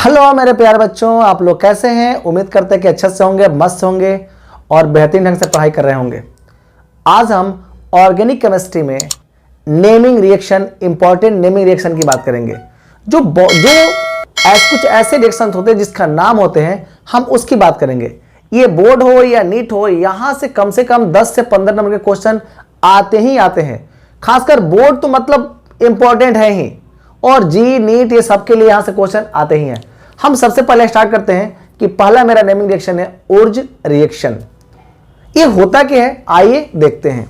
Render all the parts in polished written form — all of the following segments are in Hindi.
हेलो मेरे प्यारे बच्चों, आप लोग कैसे हैं। उम्मीद करते हैं कि अच्छे से होंगे, मस्त होंगे और बेहतरीन ढंग से पढ़ाई कर रहे होंगे। आज हम ऑर्गेनिक केमिस्ट्री में naming reaction, important naming reaction की बात करेंगे। जो कुछ ऐसे रिएक्शन होते हैं जिसका नाम होते हैं, हम उसकी बात करेंगे। ये बोर्ड हो या नीट हो, यहां से कम 10 से 15 नंबर के क्वेश्चन आते ही आते हैं। खासकर बोर्ड तो मतलब इंपॉर्टेंट है ही, और जी नीट ये सबके लिए यहां से क्वेश्चन आते ही हैं। हम सबसे पहले स्टार्ट करते हैं कि पहला मेरा नेमिंग रिएक्शन है उर्ज रिएक्शन। ये होता क्या है, आइए देखते हैं।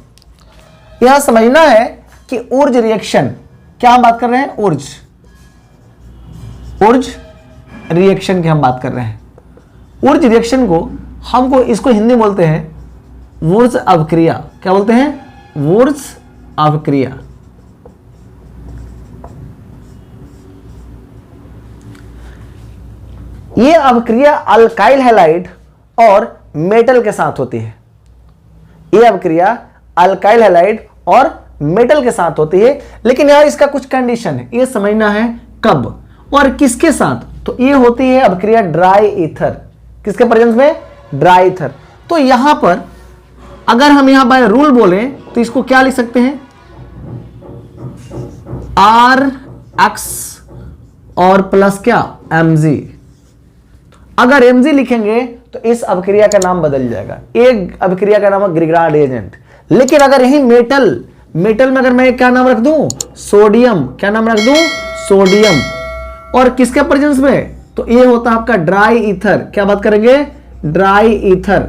यहां समझना है कि उर्ज रिएक्शन, क्या हम बात कर रहे हैं, उर्ज रिएक्शन की हम बात कर रहे हैं। उर्ज रिएक्शन को हमको इसको हिंदी में बोलते हैं वुर्ज अवक्रिया। क्या बोलते हैं, वुर्ज अवक्रिया। ये अवक्रिया अल्काइल हैलाइड और मेटल के साथ होती है। ये अवक्रिया अल्काइल हैलाइड और मेटल के साथ होती है, लेकिन यार इसका कुछ कंडीशन है, ये समझना है कब और किसके साथ। तो ये होती है अवक्रिया ड्राई ईथर। किसके प्रेजेंस में, ड्राई ईथर। तो यहां पर अगर हम यहां पर रूल बोले तो इसको क्या लिख सकते हैं, आर एक्स और प्लस क्या, mg। अगर mg लिखेंगे तो इस अवक्रिया का नाम बदल जाएगा। एक अवक्रिया का नाम है ग्रिग्रार्ड एजेंट। लेकिन अगर यही मेटल में अगर मैं क्या नाम रख दूं, सोडियम। क्या नाम रख दूं, सोडियम। और किसके प्रेजेंस में, तो ये होता है आपका ड्राई ईथर। क्या बात करेंगे, ड्राई ईथर।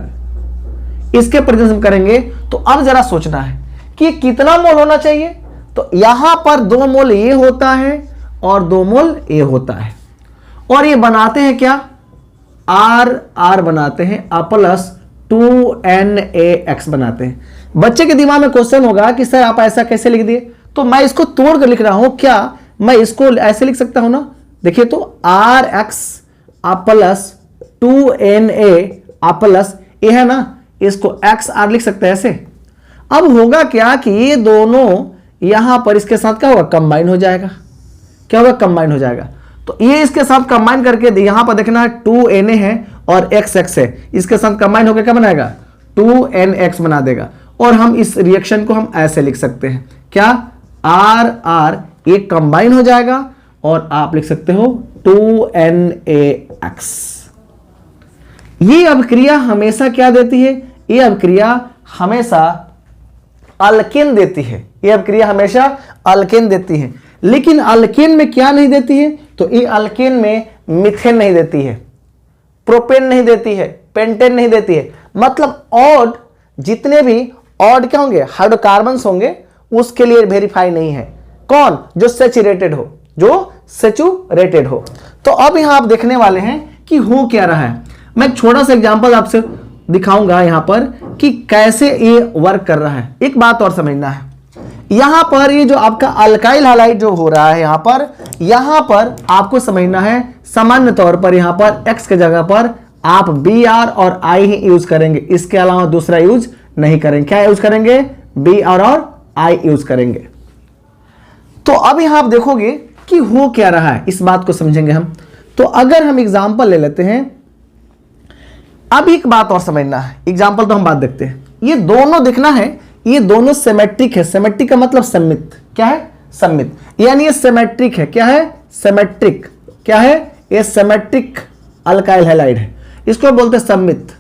इसके प्रेजेंस में करेंगे। तो अब जरा सोचना है कि कितना मोल होना चाहिए। तो यहां पर 2 मोल ये होता है और 2 मोल ये होता है, और ये बनाते हैं क्या, आर बनाते हैं, आ प्लस 2NaX बनाते हैं। बच्चे के दिमाग में क्वेश्चन होगा कि सर आप ऐसा कैसे लिख दिए। तो मैं इसको तोड़ कर लिख रहा हूं। क्या मैं इसको ऐसे लिख सकता हूं ना, देखिए तो RX आ प्लस 2Na आ प्लस ये है ना, इसको XR लिख सकते हैं ऐसे। अब होगा क्या कि ये दोनों यहां पर इसके साथ क्या होगा, कंबाइन हो जाएगा। क्या होगा, कंबाइन हो जाएगा। तो ये इसके साथ कंबाइन करके यहां पर देखना है 2Na है और XX है, इसके साथ कंबाइन होकर क्या बनाएगा, 2NX बना देगा। और हम इस रिएक्शन को हम ऐसे लिख सकते हैं, क्या, RR ये कंबाइन हो जाएगा और आप लिख सकते हो 2NaX। ये अभिक्रिया हमेशा क्या देती है, ये अभिक्रिया हमेशा अल्केन देती है। ये अभिक्रिया हमेशा अल्केन देती है, लेकिन अल्केन में क्या नहीं देती है, तो ये अल्केन में मीथेन नहीं देती है, प्रोपेन नहीं देती है, पेंटेन नहीं देती है। मतलब ऑड, जितने भी ऑड क्या होंगे, हाइड्रोकार्बन्स होंगे, उसके लिए वेरीफाई नहीं है। कौन, जो सैचुरेटेड हो, जो सैचुरेटेड हो। तो अब यहां आप देखने वाले हैं कि हो क्या रहा है। मैं छोटा सा एग्जांपल आपसे दिखाऊंगा यहां पर कि कैसे ये वर्क कर रहा है। एक बात और समझना है, यहां पर ये जो आपका अल्काइल हैलाइड जो हो रहा है, यहां पर आपको समझना है सामान्य तौर पर यहां पर x के जगह पर आप Br और I ही यूज करेंगे, इसके अलावा दूसरा यूज नहीं करेंगे। क्या यूज करेंगे, Br और I यूज करेंगे। तो अब यहां आप देखोगे कि हो क्या रहा है, इस बात को समझेंगे हम। तो अगर हम एग्जाम्पल ले लेते हैं, अब एक बात और समझना है, एग्जाम्पल तो हम बात देखते हैं। ये दोनों देखना है, ये दोनों सिमेट्रिक है। सिमेट्रिक का मतलब सम्मित। क्या है, सम्मित, यानी ये सिमेट्रिक है। क्या है, सिमेट्रिक। क्या है, ये सिमेट्रिक अल्काइल हैलाइड है, इसको बोलते हैं सम्मित।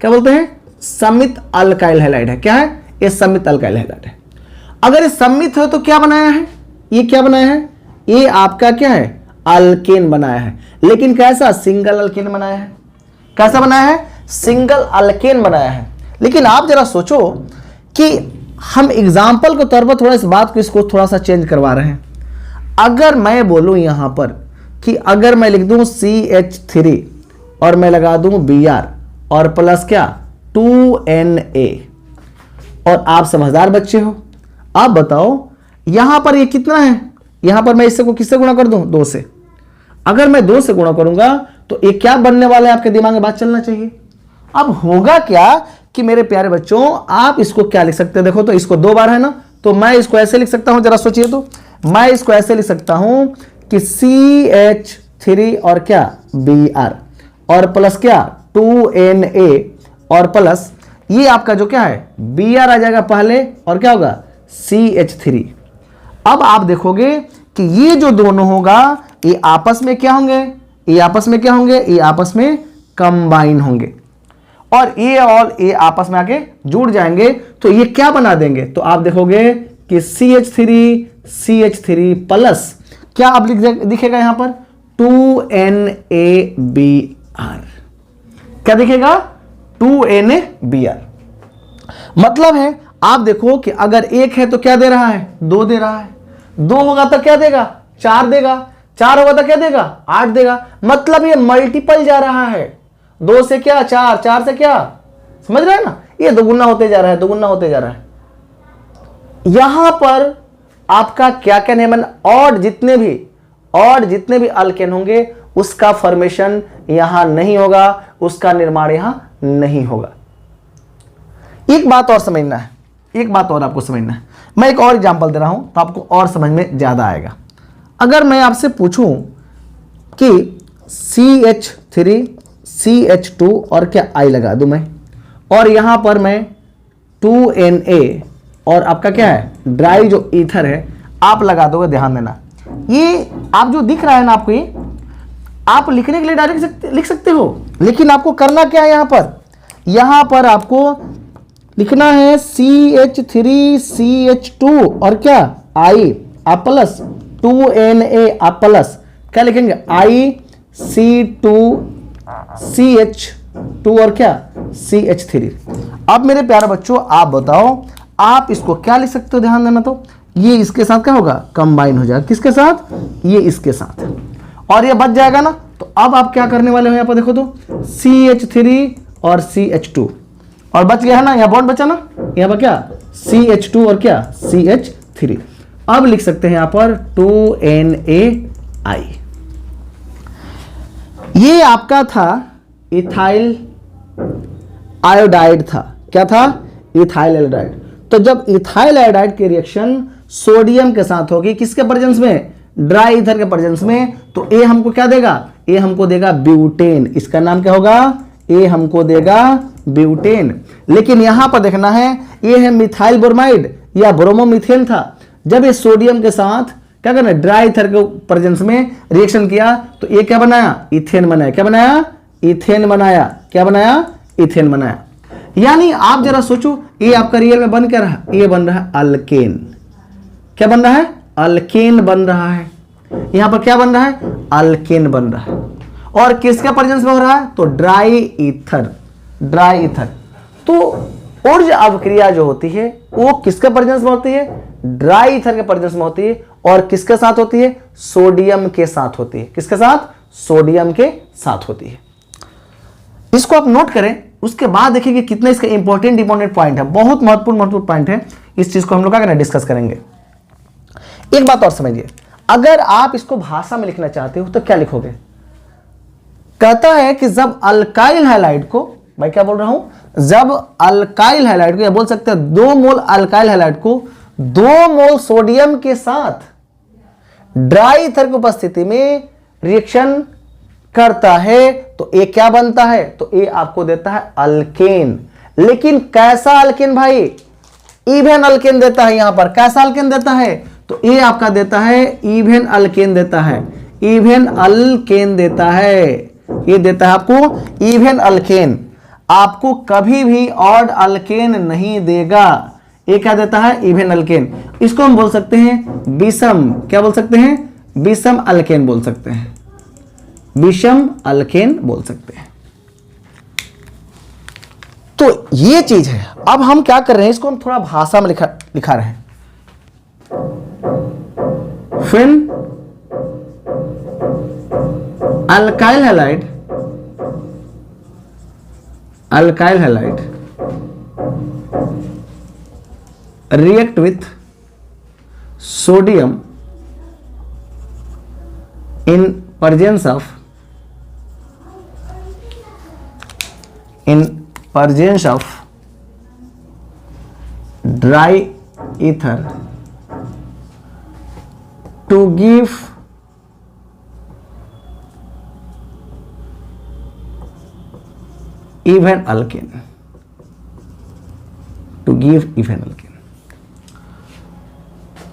क्या बोलते हैं, सम्मित अल्काइल हैलाइड है। क्या है, ये सम्मित अल्काइल हैलाइड है। अगर ये सम्मित है तो क्या बनाया है, ये क्या बनाया है, ये आपका क्या है, अल्केन बनाया है। लेकिन कैसा, सिंगल अल्केन बनाया है। कैसा बनाया है, सिंगल अल्केन बनाया है। लेकिन आप जरा सोचो कि हम एग्जाम्पल के तौर पर थोड़ा इस बात को, इसको थोड़ा सा चेंज करवा रहे हैं। अगर मैं बोलूं यहां पर कि अगर मैं लिख दूं CH3 और मैं लगा दूं Br और प्लस क्या, 2Na, और आप समझदार बच्चे हो, आप बताओ यहां पर ये कितना है, यहां पर मैं इससे को किससे गुणा कर दूं, 2 से। अगर मैं 2 से गुणा करूंगा तो ये क्या बनने वाला है, आपके दिमाग में बात चलना चाहिए। अब होगा क्या कि मेरे प्यारे बच्चों, आप इसको क्या लिख सकते हैं, देखो तो इसको 2 बार है ना, तो मैं इसको ऐसे लिख सकता हूं, जरा सोचिए तो मैं इसको ऐसे लिख सकता हूं कि 3 और क्या Br और प्लस क्या 2Na और प्लस ये आपका जो क्या है Br आ जाएगा पहले और क्या होगा CH3। अब आप देखोगे कि ये जो दोनों होगा ये आपस में क्या होंगे, ये आपस में क्या होंगे, ये आपस में कंबाइन होंगे और ये आपस में आके जुड़ जाएंगे तो ये क्या बना देंगे। तो आप देखोगे कि CH3 प्लस क्या अब दिखेगा यहां पर 2NaBr। क्या दिखेगा 2NaBr। मतलब है आप देखो कि अगर एक है तो क्या दे रहा है 2 दे रहा है, 2 होगा तो क्या देगा 4 देगा, 4 होगा तो क्या देगा 8 देगा। मतलब ये मल्टीपल जा रहा है, 2 से क्या 4, 4 से क्या, समझ रहे हैं ना, ये दोगुना होते जा रहा है, दोगुना होते जा रहा है। यहां पर आपका क्या क्या नियम, और जितने भी अल्केन होंगे उसका फॉर्मेशन यहां नहीं होगा, उसका निर्माण यहां नहीं होगा। एक बात और समझना है, एक बात और आपको समझना है, मैं एक और एग्जांपल दे रहा हूं तो आपको और समझ में ज्यादा आएगा। अगर मैं आपसे पूछूं कि CH3 CH2 और क्या I लगा दूं मैं, और यहां पर मैं 2Na और आपका क्या है ड्राई जो ईथर है आप लगा दोगे। ध्यान देना, ये आप जो दिख रहा है ना आपको, ये आप लिखने के लिए डायरेक्ट लिख सकते हो, लेकिन आपको करना क्या है, यहां पर आपको लिखना है CH3 CH2 और क्या I आप प्लस 2Na आप प्लस क्या लिखेंगे IC2CH2 और क्या CH3। अब मेरे प्यारे बच्चों आप बताओ आप इसको क्या लिख सकते हो, ध्यान देना। तो ये इसके साथ क्या होगा कंबाइन हो जाएगा, किसके साथ, ये इसके साथ, और ये बच जाएगा ना। तो अब आप क्या करने वाले हो, यहां पर देखो तो CH3 और CH2 और बच गया है ना, यहां बॉन्ड बचा ना, यहां पर क्या CH2 और क्या CH3। अब लिख सकते हैं यहां पर 2NaI। ये आपका था इथाइल आयोडाइड था, क्या था इथाइल आयोडाइड। तो जब इथाइल आयोडाइड की रिएक्शन सोडियम के साथ होगी, किसके प्रेजेंस में, ड्राई ईथर के प्रेजेंस में, तो ए हमको क्या देगा, ए हमको देगा ब्यूटेन। इसका नाम क्या होगा, ए हमको देगा ब्यूटेन। लेकिन यहां पर देखना है ये है मिथाइल ब्रोमाइड या ब्रोमोमीथेन था। जब ये सोडियम के साथ क्या करना, ड्राई ईथर के प्रेजेंस में रिएक्शन किया तो ये क्या बनाया, इथेन बनाया। क्या बनाया, इथेन बनाया। क्या बनाया, इथेन बनाया। यानी आप जरा सोचो ये आपका रियल में बन क्या रहा, ये बन रहा है अल्केन। क्या बन रहा है, अल्केन बन रहा है। यहां पर क्या बन रहा है, अल्केन बन रहा है। और किसके प्रेजेंस में हो रहा है, तो ड्राई ईथर, ड्राई ईथर। तो ऊर्जा अवक्रिया जो होती है वो किसके प्रेजेंस में होती है, ड्राई ईथर के प्रेजेंस में होती है। और किसके साथ होती है, सोडियम के साथ होती है। किसके साथ, सोडियम के साथ होती है। इसको आप नोट करें, उसके बाद देखिए कितना इसका इंपॉर्टेंट पॉइंट है, बहुत महत्वपूर्ण पॉइंट है। इस चीज को हम लोग क्या करें, डिस्कस करेंगे। एक बात और समझिए, अगर आप इसको भाषा में लिखना चाहते हो तो क्या लिखोगे। कहता है कि जब अल्काइल हैलाइड को, मैं क्या बोल रहा हूं, जब अल्काइल हैलाइड को, या बोल सकते हैं 2 मोल अल्काइल हैलाइड को 2 मोल सोडियम के साथ ड्राई ईथर की उपस्थिति में रिएक्शन करता है तो ए क्या बनता है, तो ए आपको देता है अल्केन। लेकिन कैसा अल्केन भाई, इवेन अल्केन देता है। यहां पर कैसा अल्केन देता है, तो ए आपका देता है इवेन अल्केन देता है, इवेन अल्केन देता है। ये देता है आपको इवेन अल्केन, आपको कभी भी ऑड अल्केन नहीं देगा। ये क्या देता है, इवेन अल्केन। इसको हम बोल सकते हैं विषम, क्या बोल सकते हैं, विषम अल्केन बोल सकते हैं, विषम अल्केन बोल सकते हैं। तो ये चीज है। अब हम क्या कर रहे हैं, इसको हम थोड़ा भाषा में लिखा रहे हैं। फिन alkyl halide, alkyl halide react with sodium in presence of dry ether to give even alkane, to give even alkane.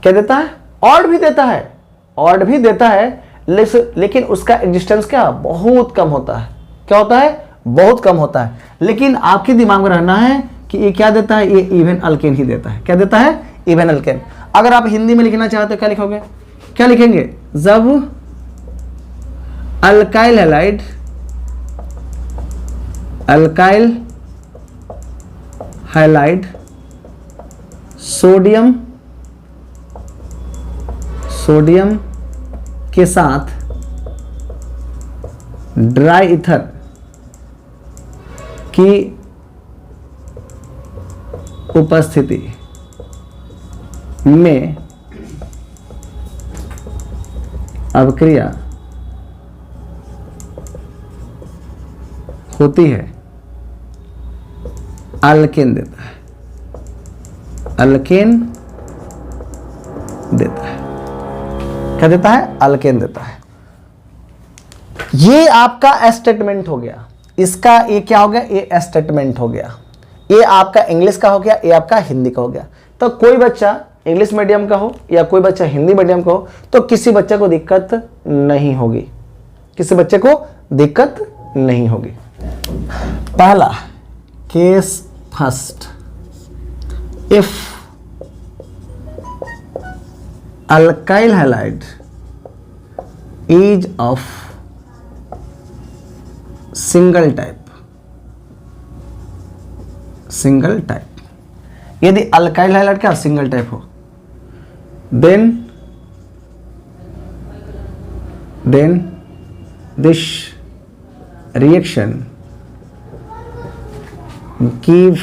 क्या देता है? ऑड भी देता है, ऑड भी देता है, लेकिन उसका एग्जिस्टेंस क्या बहुत कम होता है। क्या होता है? बहुत कम होता है। लेकिन आपके दिमाग में रहना है कि ये क्या देता है? ये इवन अल्केन ही देता है। क्या देता है? Even alkane. अगर आप हिंदी में लिखना चाहते हो क्या लिखोगे? क्या लिखेंगे? जब alkyl halide, alkyl halide sodium के साथ ड्राई ईथर की उपस्थिति में अभिक्रिया होती है, अल्केन देता है, अल्केन देता है। क्या देता है? अल्केन देता है। ये आपका स्टेटमेंट हो गया। इसका ये क्या हो गया? ये स्टेटमेंट हो गया। ये आपका इंग्लिश का हो गया, ये आपका हिंदी का हो गया। तो कोई बच्चा इंग्लिश मीडियम का हो या कोई बच्चा हिंदी मीडियम का हो तो किसी बच्चे को दिक्कत नहीं होगी, किसी बच्चे को दिक्कत नहीं होगी। पहला case first, if alkyl halide is of single type, यदि अल्काइल हैलाइड क्या सिंगल टाइप हो, then this reaction give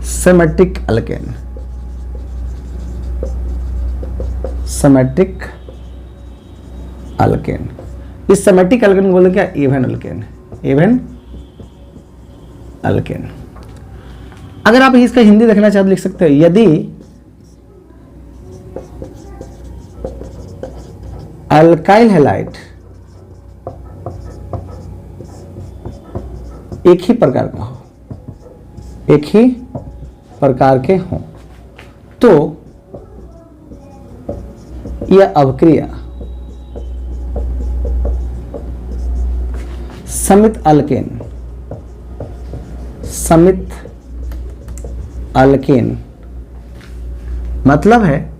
symmetric alkane, symmetric alkane. इस सिमेट्रिक अल्केन को बोलते क्या? Even alkane, even alkane. अगर आप इसका हिंदी देखना चाहते लिख सकते हो, यदि अल्काइल हैलाइड एक ही प्रकार का हो, एक ही प्रकार के हों तो यह अभिक्रिया समित अल्केन मतलब है,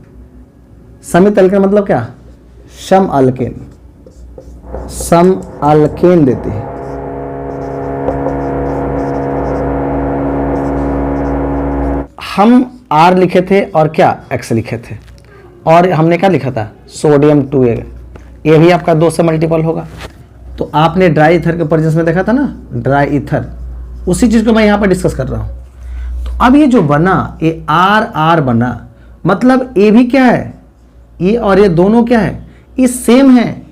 समित अल्केन मतलब क्या? सम अल्केन देते हैं। हम R लिखे थे और क्या X लिखे थे, और हमने क्या लिखा था? Sodium 2A। ये भी आपका 2 से मल्टीपल होगा। तो आपने ड्राई ईथर के परजेंस में देखा था ना, ड्राई ईथर, उसी चीज को मैं यहां पर डिस्कस कर रहा हूं। तो अब ये जो बना, ये R बना, मतलब ये भी क्या है? ये और ये दोनों क्या है? ये सेम है।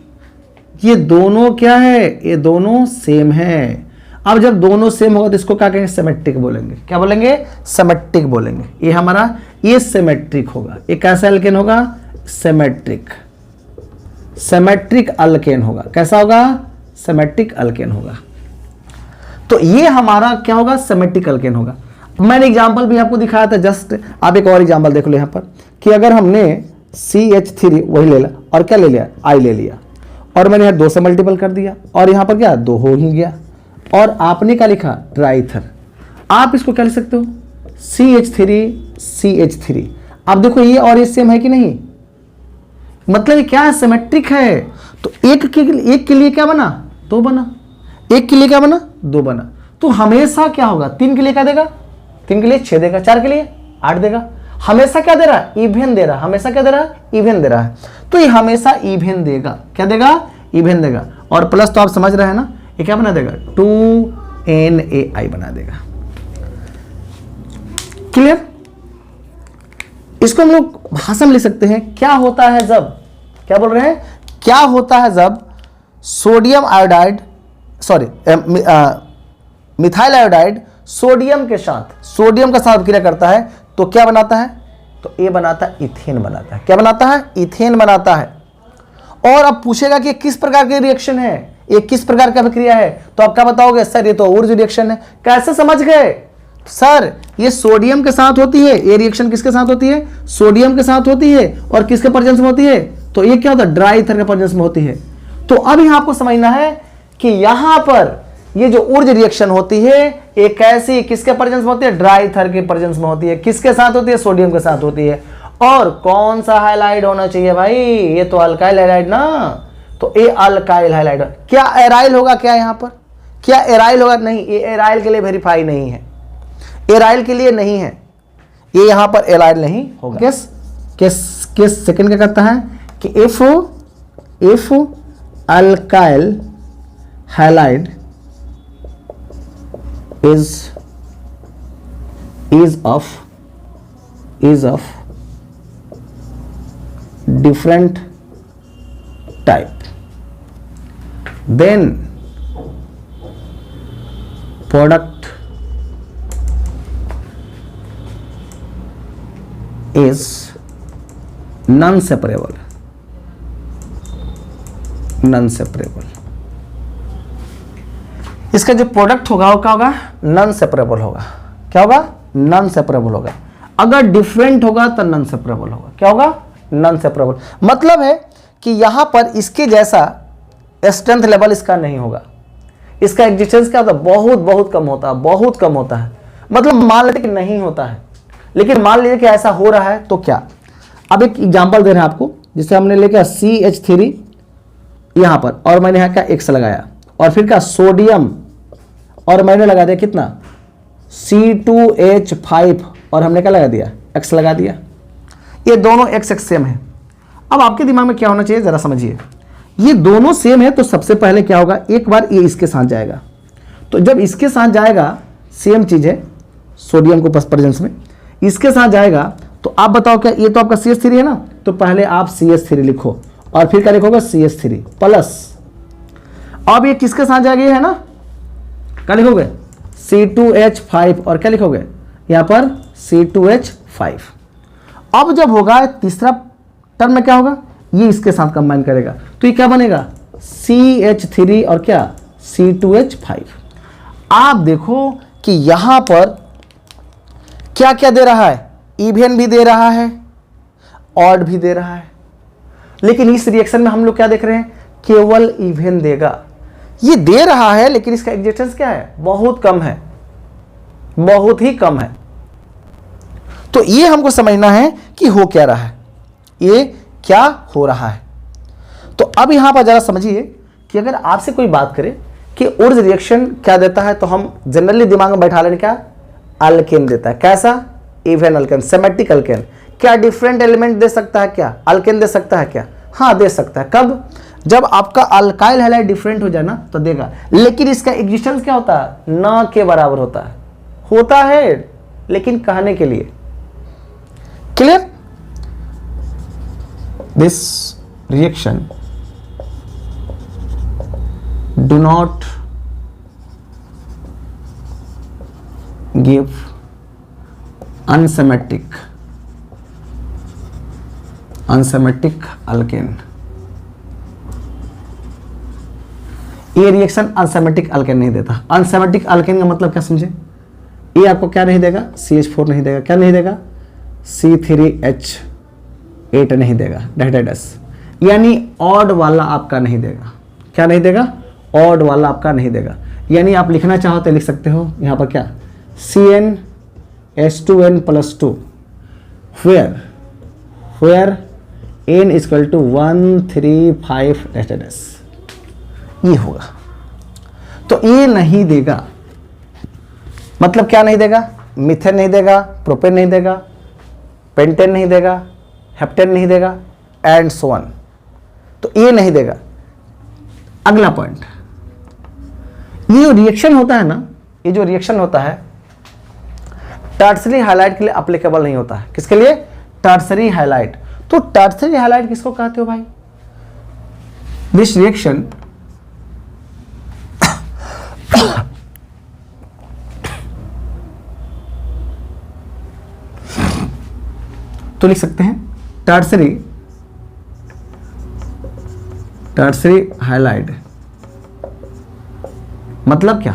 ये दोनों क्या है? ये दोनों सेम है। अब जब दोनों सेम होगा तो इसको क्या कहेंगे? सिमेट्रिक बोलेंगे। क्या बोलेंगे? सिमेट्रिक बोलेंगे। ये हमारा ये सिमेट्रिक होगा। ये कैसा अल्केन होगा? सिमेट्रिक अल्केन होगा। कैसा होगा? सिमेट्रिक अल्केन होगा। तो ये हमारा क्या होगा? सिमेट्रिक अल्केन होगा। मैंने एग्जांपल भी आपको दिखाया था, जस्ट आप एक और एग्जांपल देख लो यहाँ पर कि अगर हमने CH3 वही ले लिया और क्या ले लिया? I ले लिया, और मैंने यहाँ 2 से मल्टीपल कर दिया और यहाँ पर क्या 2 हो ही गया, और आपने क्या लिखा? Dry ether. आप इसको क्या लिख सकते हो? CH3। अब देखो ये और ये सेम है कि नहीं? मतलब ये क्या है? सिमेट्रिक है। तो एक के लिए क्या बना? 2 बना। एक के लिए क्या बना? 2 बना। तो हमेशा क्या होगा? 3 के लिए क्या देगा? 3 के लिए 6 देगा, 4 के लिए 8 देगा। हमेशा क्या दे रहा है? इवन दे रहा है। हमेशा क्या दे रहा है? इवन दे रहा है। तो ये हमेशा इवन देगा। क्या देगा? इवन देगा। और प्लस तो आप समझ रहे हैं ना, ये क्या बना देगा? 2NaI बना देगा। क्लियर? इसको हम लोग भाषा में लिख सकते हैं। क्या होता है जब, क्या बोल रहे हैं? क्या होता है जब sodium iodide, sorry methyl iodide sodium के साथ, सोडियम का साथ अभिक्रिया करता है तो क्या बनाता है? तो ये बनाता है इथेन बनाता है। क्या बनाता है? इथेन बनाता है। और अब पूछेगा कि किस प्रकार की रिएक्शन है? ये किस प्रकार का अभिक्रिया है? तो आप क्या बताओगे? सर ये तो ऊर्ज रिएक्शन है। कैसे समझ गए? सर ये सोडियम के साथ होती है, ये रिएक्शन किसके साथ होती है? सोडियम के साथ होती है। और किसके प्रेजेंस में होती है? तो ये क्या होता है? ड्राई ईथर के प्रेजेंस में होती है। तो अब यहां आपको समझना है कि यहां पर ये जो ऊर्ज रिएक्शन होती है ये कैसी, किसके प्रेजेंस में होती है? ड्राई ईथर के प्रेजेंस में होती है। किसके साथ होती है? सोडियम के साथ होती है। और कौन सा हाइलाइड होना चाहिए भाई? ये तो अल्काइल हाइलाइड ना, तो ये अल्काइल हाइलाइड। क्या एराइल होगा? क्या यहां पर क्या एराइल होगा? नहीं, ये एराइल के लिए वेरीफाई नहीं है, एराइल के लिए नहीं है, ये यहां पर एराइल नहीं होगा। किस सेकंड क्या कहता है कि if alkyl halide is of different type, then product is non-separable। इसका जो प्रोडक्ट होगा वो क्या होगा? नॉन सेपरेबल होगा। क्या होगा? नॉन सेपरेबल होगा। अगर डिफरेंट होगा तो नॉन सेपरेबल होगा। क्या होगा? Non separable. मतलब है कि यहां पर इसके जैसा स्ट्रेंथ लेवल इसका नहीं होगा। इसका एग्जिस्टेंस क्या होता है? बहुत कम होता है, बहुत कम होता है। मतलब मान लेते कि नहीं होता है, लेकिन मान लीजिए कि ऐसा हो रहा है तो क्या? अब एक एग्जांपल दे रहे हैं आपको, जिसे हमने लेकर CH3 यहां पर, और मैंने यहां क्या X लगाया, और फिर क्या सोडियम, और मैंने लगा दिया कितना? C2H5, और हमने क्या लगा दिया? X लगा दिया। ये दोनों X सेम है। अब आपके दिमाग में क्या होना चाहिए जरा समझिए, ये दोनों सेम है तो सबसे पहले क्या होगा? एक बार ये इसके साथ जाएगा, तो जब इसके साथ जाएगा, सेम चीज है सोडियम को प्रेजेंस में, इसके साथ जाएगा, तो आप बताओ क्या ये तो आपका CH3 है ना, तो पहले आप CH3 लिखो और फिर क्या लिखोगे? CH3 plus. अब ये किसके साथ जाएगा? ये है ना, क्या लिखोगे? C2H5, और क्या लिखोगे यहां पर? C2H5। अब जब होगा तीसरा टर्म में क्या होगा? ये इसके साथ कंबाइन करेगा, तो ये क्या बनेगा? CH3 और क्या? C2H5। आप देखो कि यहां पर क्या क्या दे रहा है? इवन भी दे रहा है, ऑड भी दे रहा है। लेकिन इस रिएक्शन में हम लोग क्या देख रहे हैं? केवल इवन देगा। ये दे रहा है लेकिन इसका एग्जिस्टेंस क्या है? बहुत कम है, बहुत ही कम है। तो ये हमको समझना है कि हो क्या रहा है, ये क्या हो रहा है। तो अब यहां पर जरा समझिए कि अगर आपसे कोई बात करे कि ऊर्ज रिएक्शन क्या देता है, तो हम जनरली दिमाग में बैठा लें क्या? अल्केन देता है। कैसा? Even alkane, symmetric alkane. क्या डिफरेंट एलिमेंट दे सकता है? क्या अल्केन दे सकता है? क्या हाँ दे सकता है। कब? जब आपका अल्काइल हैलाइड डिफरेंट हो जाए ना तो देगा, लेकिन इसका एग्जिस्टेंस क्या होता है? ना के बराबर होता है लेकिन कहने के लिए। Clear? This reaction do not give unsymmetric alkane. ये रिएक्शन अनसेमेटिक अल्केन नहीं देता। अनसेमेटिक अल्केन का मतलब क्या समझे? ये आपको क्या नहीं देगा? CH4 नहीं देगा। क्या नहीं देगा? C3H8 नहीं देगा, डैश, यानी ऑड वाला आपका नहीं देगा। क्या नहीं देगा? ऑड वाला आपका नहीं देगा। यानी आप लिखना चाहो तो लिख सकते हो यहाँ पर क्या? CnH2n+2 where n = 1 3 5 डैश, ये होगा। तो ये नहीं देगा, मतलब क्या नहीं देगा? मीथेन नहीं देगा, प्रोपेन नहीं देगा, पेंटेन नहीं देगा, हेप्टेन नहीं देगा, एंड सो ऑन। तो ये नहीं देगा। अगला पॉइंट, ये जो रिएक्शन होता है ना, ये जो रिएक्शन होता है टर्सरी हाइलाइट के लिए अप्लीकेबल नहीं होता है। किसके लिए? Tertiary highlight. तो टर्सरी हाइलाइट किसको कहते हो भाई? दिस रिएक्शन तो लिख सकते हैं टर्सरी हाइलाइट मतलब क्या,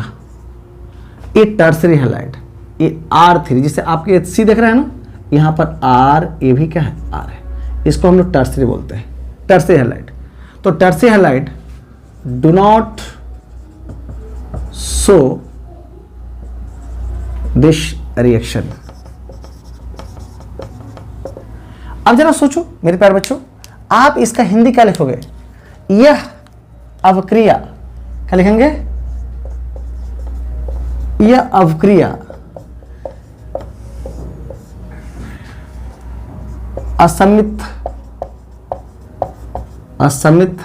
ये टर्सरी हैलाइड, ये R3 जिसे आपके सी देख रहे हैं ना, यहाँ पर R, ये भी क्या है, R है, इसको हम लोग टर्सरी बोलते हैं, टर्सरी हैलाइड। तो tertiary halide do not show this reaction. अब जरा सोचो मेरे प्यारे बच्चों, आप इसका हिंदी क्या लिखोगे, यह अवक्रिया, क्या लिखेंगे, यह अवक्रिया असमित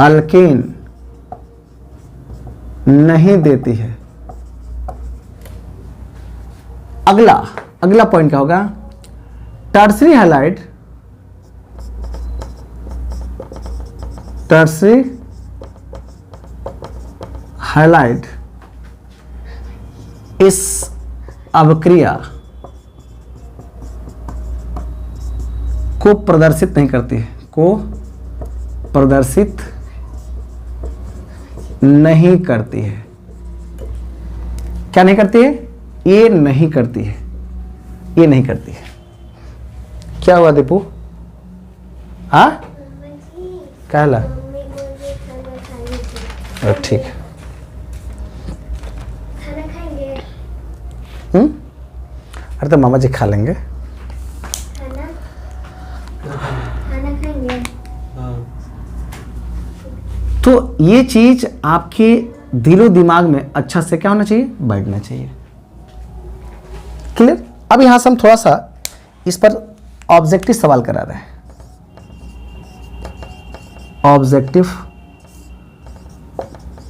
अल्केन नहीं देती है। अगला पॉइंट क्या होगा, टर्सरी हैलाइड, टर्सरी हैलाइड इस अवक्रिया को प्रदर्शित नहीं करती है, को प्रदर्शित नहीं करती है। क्या नहीं करती है, ये नहीं करती है, ये नहीं करती है। क्या हुआ दीपू, हाँ क्या ला, ठीक है, अरे तो मामा जी खा लेंगे। तो ये चीज आपके दिलो दिमाग में अच्छा से क्या होना चाहिए, बैठना चाहिए। क्लियर। अब यहां से हम थोड़ा सा इस पर ऑब्जेक्टिव सवाल करा रहे हैं, ऑब्जेक्टिव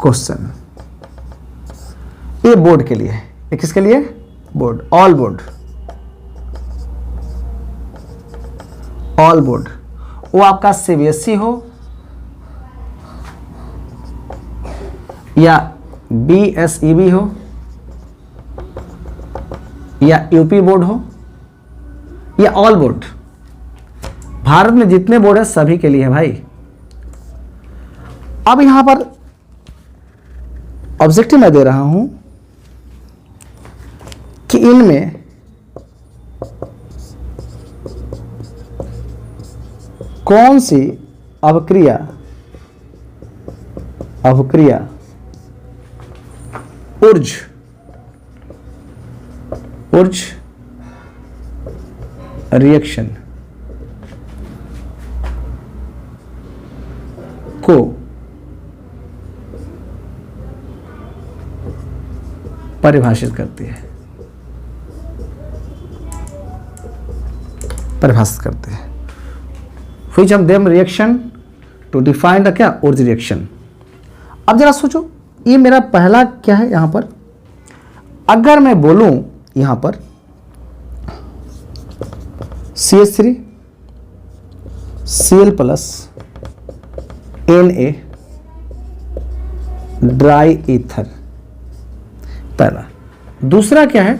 क्वेश्चन। ये बोर्ड के लिए, ये किसके लिए, board, all board, all board, वो आपका सीबीएसई हो या बीएसईबी हो या यूपी बोर्ड हो या ऑल बोर्ड, भारत में जितने बोर्ड है सभी के लिए है भाई। अब यहां पर ऑब्जेक्टिव मैं दे रहा हूं कि इनमें कौन सी अवक्रिया ऊर्ज रिएक्शन को परिभाषित करती है, परिभाषित करते हैं। Which of them reaction to define the क्या, ऊर्ज रिएक्शन। अब जरा सोचो, ये मेरा पहला क्या है, यहां पर अगर मैं बोलूं यहां पर CH3 Cl plus Na dry ether, पहला। दूसरा क्या है,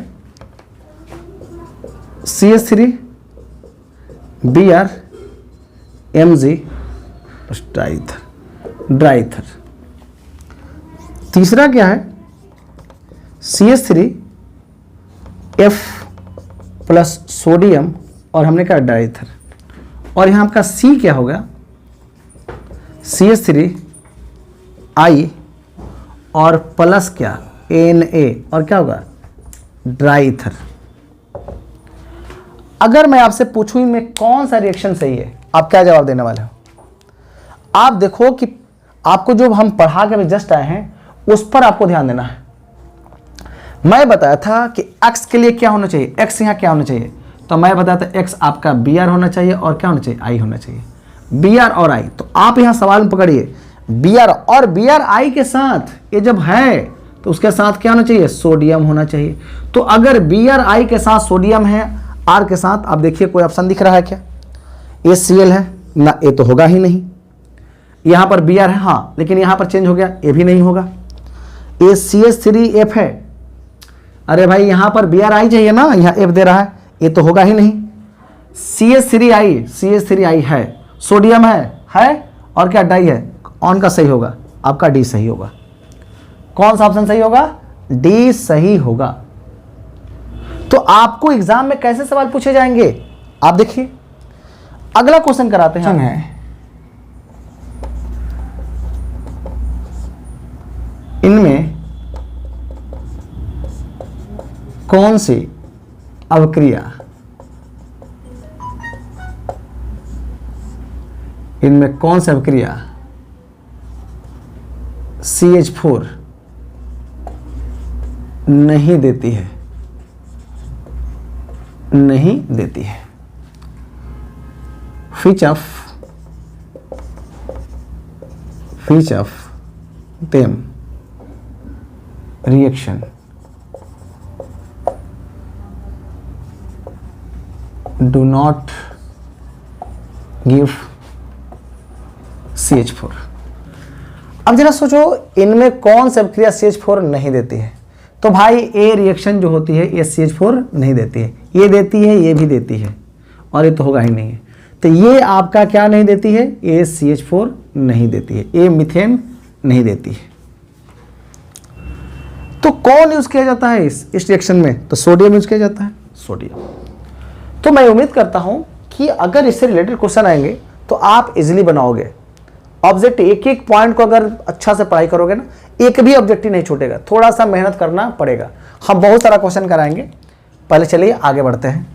CH3 Br Mg dry ether. तीसरा क्या है, CH3 F प्लस सोडियम और हमने कहा ड्राई ईथर। और यहां आपका C क्या होगा, CH3 I और प्लस क्या Na और क्या होगा ड्राई ईथर। अगर मैं आपसे पूछूं इनमें कौन सा रिएक्शन सही है, आप क्या जवाब देने वाले हो। आप देखो कि आपको जो हम पढ़ा के जस्ट आए हैं उस पर आपको ध्यान देना है। मैं बताया था कि x के लिए क्या होना चाहिए, x यहाँ क्या होना चाहिए, तो मैं बताया था x आपका Br होना चाहिए और क्या होना चाहिए, I होना चाहिए, Br और I। तो आप यहाँ सवाल में पकड़िए, Br और Br I के साथ ये जब है तो उसके साथ क्या होना चाहिए, सोडियम होना चाहिए। तो अगर Br I के साथ सोडियम है, R के साथ, आप देखिए कोई ऑप्शन दिख रहा है क्या, ये Cl है ना, ये तो होगा ही नहीं। यहाँ पर Br है हाँ, लेकिन यहाँ पर चेंज हो गया, ये भी नहीं होगा। ये CH3F है, अरे भाई यहाँ पर Br I चाहिए ना, यहाँ F दे रहा है, ये तो होगा ही नहीं। CH3I है, सोडियम है और क्या डाई है, ऑन का सही होगा, आपका डी सही होगा। कौन सा ऑप्शन सही होगा? डी सही होगा। तो आपको एग्जाम में कैसे सवाल पूछे जाएंगे आप देखिए। अगला क्वेश्चन कराते हैं। इनमें कौन सी अवक्रिया CH4 नहीं देती है? Which of them reaction do not give CH4? अब जरा सोचो इनमें कौन सी अभिक्रिया CH4 नहीं देती है। तो भाई ए रिएक्शन जो होती है ये CH4 नहीं देती है, ये देती है, ये भी देती है, और ये तो होगा ही नहीं है। तो ये आपका क्या नहीं देती है? ये CH4 नहीं देती है, ये मीथेन नहीं देती है। तो कौन यूज किया जाता है इस रिएक्शन में? तो सोडियम यूज किया जाता है, सोडियम। तो मैं उम्मीद करता हूं कि अगर इससे रिलेटेड क्वेश्चन आएंगे तो आप इजीली बनाओगे। ऑब्जेक्ट एक एक पॉइंट को अगर अच्छा से पढ़ाई करोगे ना, एक भी ऑब्जेक्टिव नहीं छूटेगा, थोड़ा सा मेहनत करना पड़ेगा। हम बहुत सारा क्वेश्चन कराएंगे। पहले चलिए आगे बढ़ते हैं।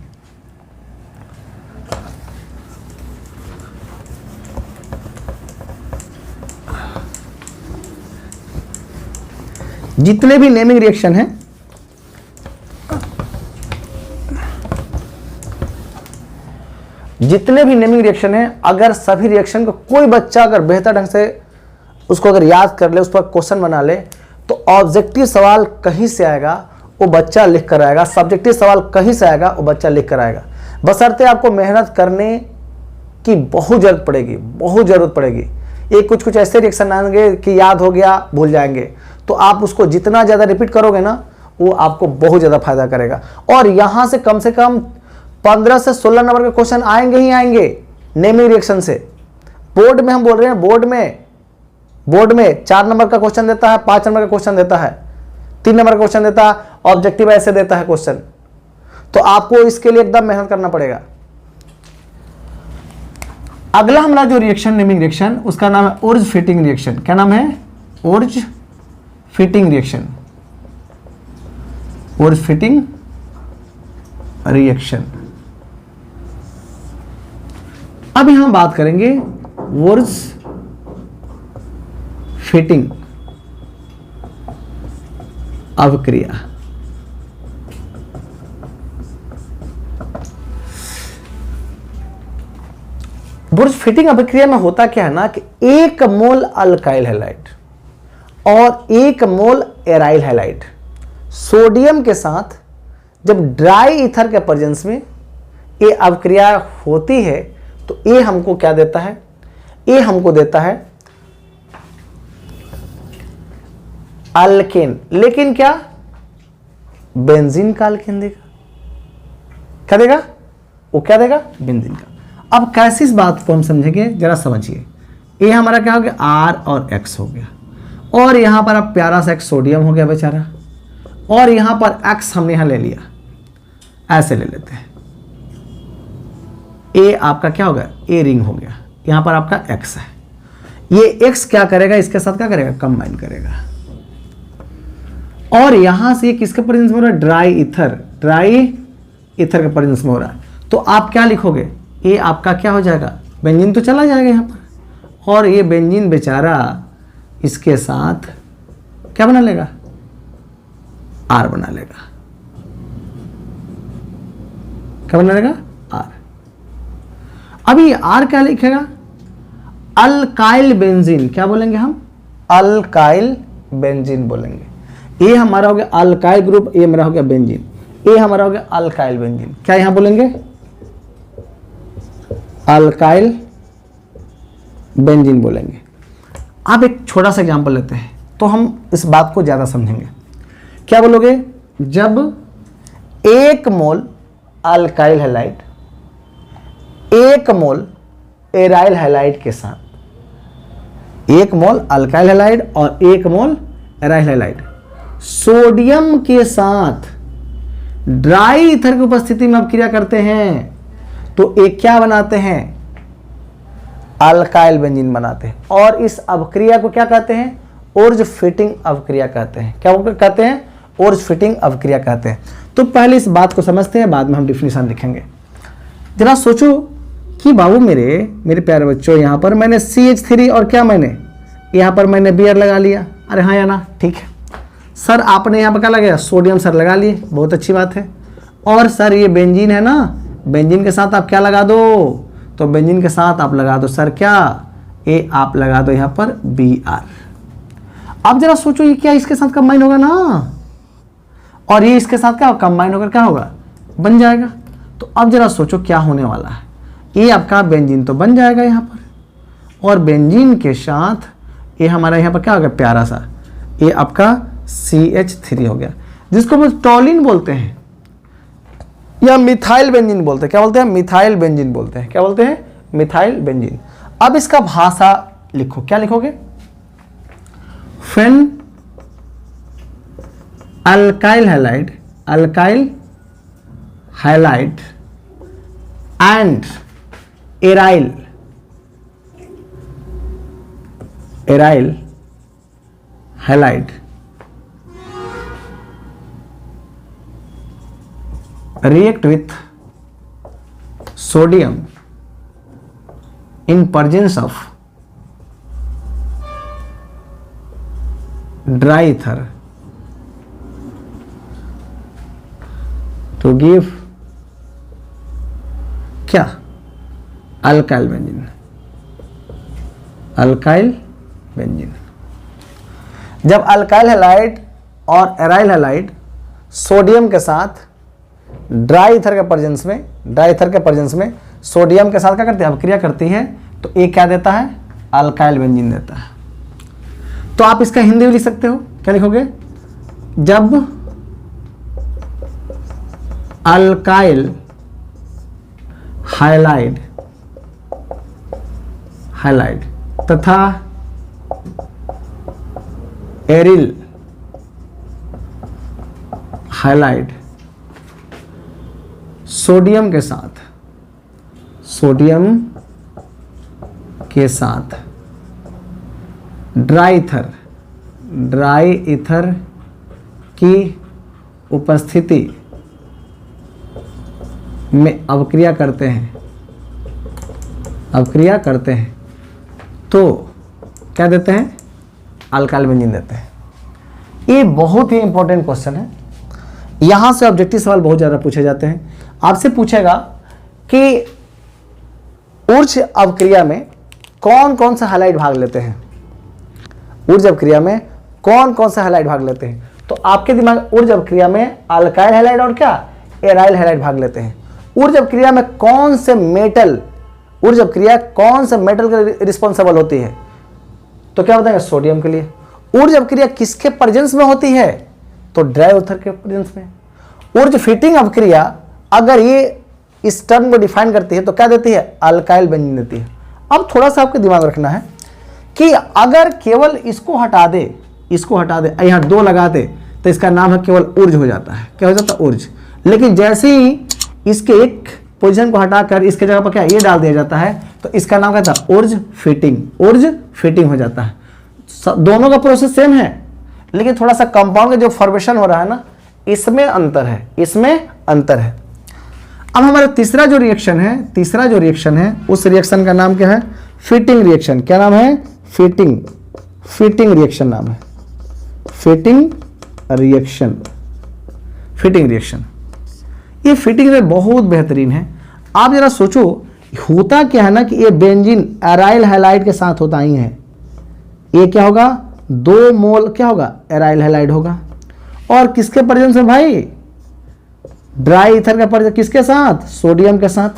जितने भी नेमिंग रिएक्शन हैं, अगर सभी रिएक्शन को कोई बच्चा अगर बेहतर ढंग से उसको अगर याद कर ले, उस पर क्वेश्चन बना ले, तो ऑब्जेक्टिव सवाल कहीं से आएगा वो बच्चा लिख कर आएगा, सब्जेक्टिव सवाल कहीं से आएगा वो बच्चा लिख कर आएगा। बशर्ते आपको मेहनत करने की बहुत जरूरत पड़ेगी। ये कुछ ऐसे रिएक्शन आएंगे कि याद हो गया भूल जाएंगे, तो आप उसको जितना ज़्यादा रिपीट करोगे ना, वो आपको बहुत ज़्यादा फायदा करेगा। और यहाँ से कम 15 से 16 नंबर के क्वेश्चन आएंगे ही आएंगे नेमिंग रिएक्शन से। बोर्ड में हम बोल रहे हैं, बोर्ड में 4 नंबर का क्वेश्चन देता है, 5 नंबर का क्वेश्चन देता है, 3 नंबर का क्वेश्चन देता है, ऑब्जेक्टिव ऐसे देता है क्वेश्चन। तो आपको इसके लिए एकदम मेहनत करना पड़ेगा। अगला हमारा जो रिएक्शन, नेमिंग रिएक्शन, उसका नाम है ओर्ज फिटिंग रिएक्शन। क्या नाम है? Wurtz Fittig reaction. Wurtz Fittig reaction. अब यहां बात करेंगे ओर्ज फिटिंग अवक्रिया। वुर्ज फिटिंग अभिक्रिया में होता क्या है ना कि 1 मोल अल्काइल हैलाइड और 1 मोल एराइल हैलाइड सोडियम के साथ जब ड्राई ईथर के प्रेजेंस में ये अभिक्रिया होती है, तो ये हमको क्या देता है? ये हमको देता है अल्केन। लेकिन क्या? बेंजीन का अल्केन देगा। क्या देगा? वो क्या देगा? बेंजीन का। अब कैसे इस बात को हम समझेंगे, जरा समझिए। ये हमारा क्या हो गया? R और X हो गया, और यहां पर अब प्यारा सा एक सोडियम हो गया बेचारा, और यहां पर X हमने यहां ले लिया, ऐसे ले लेते हैं। A आपका क्या होगा? A रिंग हो गया, यहां पर आपका X है। ये X क्या करेगा? इसके साथ क्या करेगा? कंबाइन करेगा। और यहां से किसके प्रेजेंस में हो रहा है? ड्राई ईथर के प्रेजेंस में हो रहा है। तो आप क्या लिखोगे? ये आपका क्या हो जाएगा? बेंजीन तो चला जाएगा यहां पर, और ये बेंजीन बेचारा इसके साथ क्या बना लेगा? R बना लेगा। क्या बना लेगा? R। अभी R क्या लिखेगा? Alkyl benzene. क्या बोलेंगे हम? अल्काइल बेंजीन बोलेंगे। ये हमारा हो गया अल्काइल ग्रुप, ये मेरा हो गया बेंजीन, ये हमारा हो गया अल्काइल बेंजीन। क्या यहां बोलेंगे? अल्काइल बेंजीन बोलेंगे। आप एक छोटा सा एग्जांपल लेते हैं तो हम इस बात को ज्यादा समझेंगे। क्या बोलोगे? जब 1 मोल अल्काइल हैलाइड 1 मोल एराइल हैलाइड के साथ, 1 मोल अल्काइल हैलाइड और 1 मोल एराइल हैलाइड सोडियम के साथ ड्राई ईथर की उपस्थिति में अपक्रिया करते हैं तो एक क्या बनाते हैं, अल्काइल बेंजीन बनाते हैं। और इस अपक्रिया को क्या कहते हैं, ओर्ज फिटिंग अपक्रिया कहते हैं। क्या कहते हैं, ओर्ज फिटिंग अपक्रिया कहते हैं। तो पहले इस बात को समझते हैं, बाद में हम डिफिनीशन लिखेंगे। जरा सोचो कि बाबू मेरे प्यारे बच्चों, यहाँ पर मैंने CH3 और क्या मैंने यहाँ पर मैंने बियर लगा लिया। अरे हाँ या ना, ठीक है सर। आपने यहाँ पर क्या लगाया, सोडियम सर लगा लिए, बहुत अच्छी बात है। और सर ये बेंजीन है ना, बेंजीन के साथ आप क्या लगा दो, तो बेंजीन के साथ आप लगा दो सर क्या, ए आप लगा दो यहाँ पर Br। अब जरा सोचो ये क्या इसके साथ कंबाइन होगा ना, और ये इसके साथ क्या कंबाइन होकर क्या होगा, बन जाएगा। तो अब जरा सोचो क्या होने वाला है, ये आपका बेंजीन तो बन जाएगा यहाँ पर, और बेंजीन के साथ ये हमारा यहाँ पर क्या हो गया, प्यारा सा ये आपका CH3 हो गया, जिसको हम टॉलिन बोलते हैं या मिथाइल बेंजीन बोलते हैं। क्या बोलते हैं, मिथाइल बेंजीन बोलते हैं। क्या बोलते हैं, मिथाइल बेंजीन। अब इसका भाषा लिखो, क्या लिखोगे, फेन alkyl halide, alkyl halide and aryl, aryl halide react with sodium in presence of dry ether to give क्या, अल्काइल बेंजीन, अल्काइल बेंजीन। जब अल्काइल हैलाइड और एराइल हैलाइड सोडियम के साथ ड्राई ईथर के प्रेजेंस में, ड्राई ईथर के प्रेजेंस में सोडियम के साथ क्या करते हैं, अपक्रिया करती है, तो ये क्या देता है, अल्काइल बेंजीन देता है। तो आप इसका हिंदी भी लिख सकते हो, क्या लिखोगे, जब अल्काइल हाइलाइड हाइलाइड तथा एरिल हाइलाइड सोडियम के साथ, सोडियम के साथ ड्राई ईथर की उपस्थिति में अपक्रिया करते हैं, अपक्रिया करते हैं तो क्या देते हैं, अल्काइल बेंजीन देते हैं। ये बहुत ही इंपॉर्टेंट क्वेश्चन है, यहां से ऑब्जेक्टिव सवाल बहुत ज़्यादा पूछे जाते हैं। आपसे पूछेगा कि ऊर्ज अपक्रिया में कौन कौन सा हैलाइड भाग लेते हैं, ऊर्ज अपक्रिया में कौन कौन सा हैलाइड भाग लेते हैं, तो आपके दिमाग ऊर्ज अपक्रिया में अल्काइल हैलाइड और क्या, एराइल हैलाइड भाग लेते हैं। ऊर्ज अपक्रिया में कौन से मेटल, ऊर्ज अपक्रिया कौन से मेटल के रिस्पॉन्सिबल होती है, तो क्या बताएंगे, सोडियम के लिए। ऊर्ज अपक्रिया किसके प्रेजेंस में होती है, तो ड्राई ईथर के प्रेजेंस में। ऊर्ज फिटिंग अपक्रिया अगर ये इस टर्म को डिफाइन करती है तो क्या देती है, अल्काइल बेंजीन देती है। अब थोड़ा सा आपको दिमाग रखना है कि अगर केवल इसको हटा दे, इसको हटा दे, यहाँ 2 लगा दे, तो इसका नाम है केवल ऊर्ज हो जाता है। क्या हो जाता है, ऊर्ज। लेकिन जैसे ही इसके एक पोजीशन को हटाकर इसके जगह पर क्या ये डाल दिया जाता है, तो इसका नाम क्या था, ऊर्ज फिटिंग, ऊर्ज फिटिंग हो जाता है। दोनों का प्रोसेस सेम है, लेकिन थोड़ा सा कंपाउंड का जो फॉर्मेशन हो रहा है ना, इसमें अंतर है, इसमें अंतर है। अब हमारा तीसरा जो रिएक्शन है, उस रिएक्शन का नाम क्या है, फिटिंग रिएक्शन। क्या नाम है, फिटिंग, फिटिंग रिएक्शन नाम है, फिटिंग रिएक्शन, फिटिंग रिएक्शन। ये फिटिंग में बहुत बेहतरीन है। आप जरा सोचो होता क्या है ना कि ये बेंजीन एराइल हैलाइड के साथ होता ही है, ये क्या होगा, 2 मोल क्या होगा, एराइल हैलाइड होगा, और किसके प्रेजेंस में भाई, ड्राई ईथर का प्रेजेंस किसके साथ, सोडियम के साथ।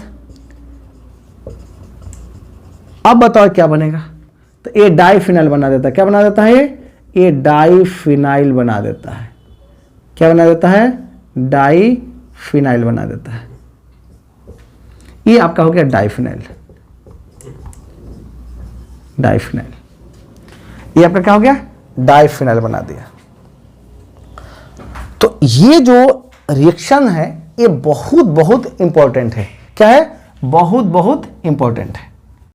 अब बताओ क्या बनेगा, तो ये डाइफिनाइल बना देता है। क्या बना देता है, ये डाइफिनाइल बना देता है। क्या बना देता है, डाइफिनाइल बना देता है। ये आपका हो गया डाइफिनाइल, डाइफिनाइल, ये आपका क्या हो गया, डाइफिनाइल बना दिया। तो ये जो रिएक्शन है ये बहुत बहुत इंपॉर्टेंट है। क्या है? बहुत बहुत इंपॉर्टेंट है।